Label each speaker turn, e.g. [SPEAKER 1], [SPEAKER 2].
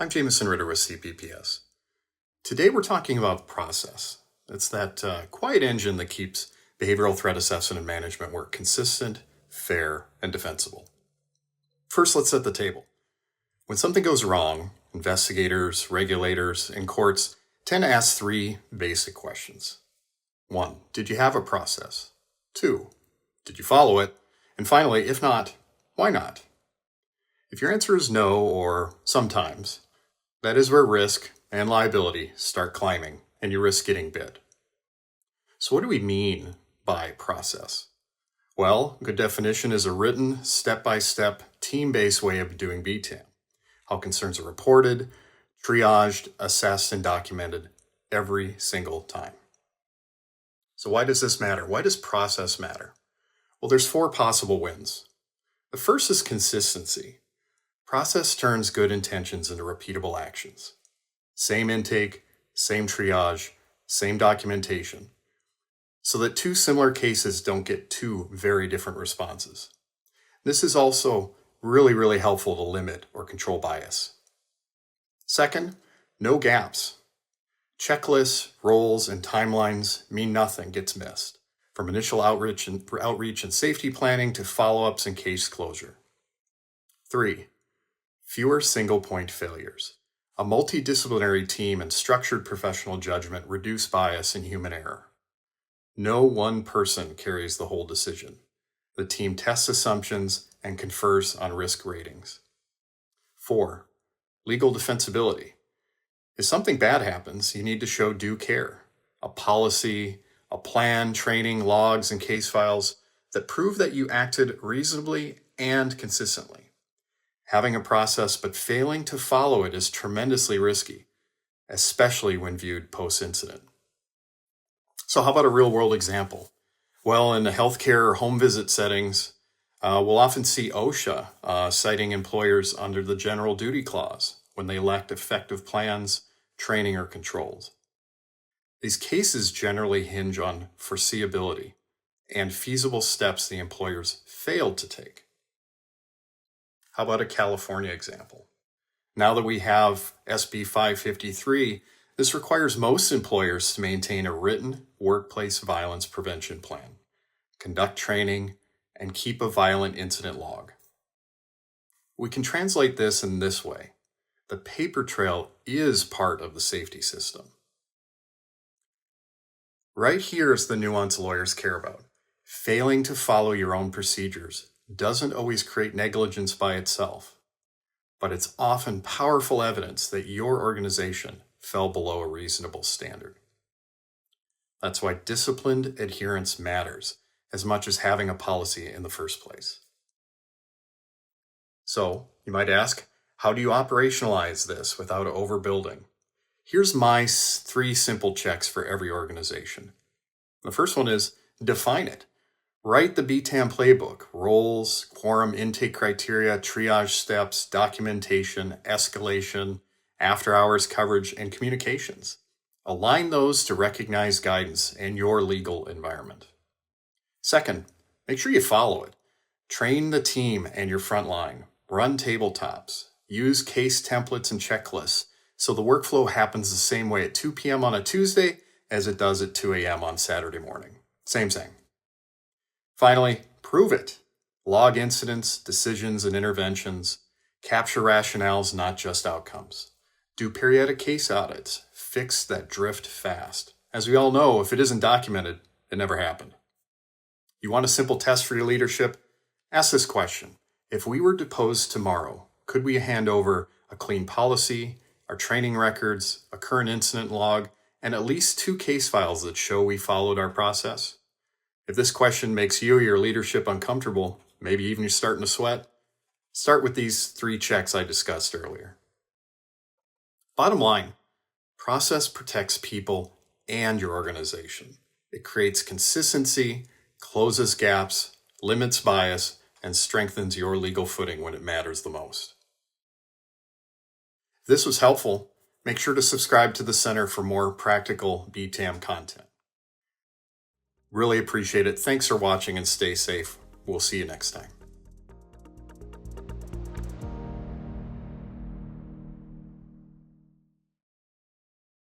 [SPEAKER 1] I'm Jameson Ritter with CPPS. Today we're talking about process. It's that quiet engine that keeps behavioral threat assessment and management work consistent, fair, and defensible. First, let's set the table. When something goes wrong, investigators, regulators, and courts tend to ask three basic questions. 1. Did you have a process? 2. Did you follow it? And finally, if not, why not? If your answer is no or sometimes, that is where risk and liability start climbing and you risk getting bid. So what do we mean by process? Well, a good definition is a written, step-by-step, team-based way of doing BTAM. How concerns are reported, triaged, assessed, and documented every single time. So why does this matter? Why does process matter? Well, there's 4 possible wins. The first is consistency. Process turns good intentions into repeatable actions. Same intake, same triage, same documentation, so that 2 similar cases don't get 2 very different responses. This is also really helpful to limit or control bias. Second, no gaps. Checklists, roles, and timelines mean nothing gets missed, from initial outreach and safety planning to follow-ups and case closure. 3. Fewer single-point failures. A multidisciplinary team and structured professional judgment reduce bias and human error. No one person carries the whole decision. The team tests assumptions and confers on risk ratings. 4. Legal defensibility. If something bad happens, you need to show due care. A policy, a plan, training, logs, and case files that prove that you acted reasonably and consistently. Having a process but failing to follow it is tremendously risky, especially when viewed post-incident. So how about a real-world example? Well, in the healthcare or home visit settings, we'll often see OSHA citing employers under the general duty clause when they lacked effective plans, training, or controls. These cases generally hinge on foreseeability and feasible steps the employers failed to take. How about a California example? Now that we have SB 553, this requires most employers to maintain a written workplace violence prevention plan, conduct training, and keep a violent incident log. We can translate this in this way. The paper trail is part of the safety system. Right here is the nuance lawyers care about. Failing to follow your own procedures doesn't always create negligence by itself, but it's often powerful evidence that your organization fell below a reasonable standard. That's why disciplined adherence matters as much as having a policy in the first place. So, you might ask, how do you operationalize this without overbuilding? Here's my 3 simple checks for every organization. The first one is define it. Write the BTAM playbook, roles, quorum intake criteria, triage steps, documentation, escalation, after-hours coverage, and communications. Align those to recognize guidance and your legal environment. Second, make sure you follow it. Train the team and your front line. Run tabletops. Use case templates and checklists so the workflow happens the same way at 2 p.m. on a Tuesday as it does at 2 a.m. on Saturday morning. Same. Finally, prove it. Log incidents, decisions, and interventions. Capture rationales, not just outcomes. Do periodic case audits. Fix that drift fast. As we all know, if it isn't documented, it never happened. You want a simple test for your leadership? Ask this question. If we were deposed tomorrow, could we hand over a clean policy, our training records, a current incident log, and at least 2 case files that show we followed our process? If this question makes you or your leadership uncomfortable, maybe even you're starting to sweat, start with these 3 checks I discussed earlier. Bottom line, process protects people and your organization. It creates consistency, closes gaps, limits bias, and strengthens your legal footing when it matters the most. If this was helpful, make sure to subscribe to the Center for more practical BTAM content. Really appreciate it. Thanks for watching and stay safe. We'll see you next time.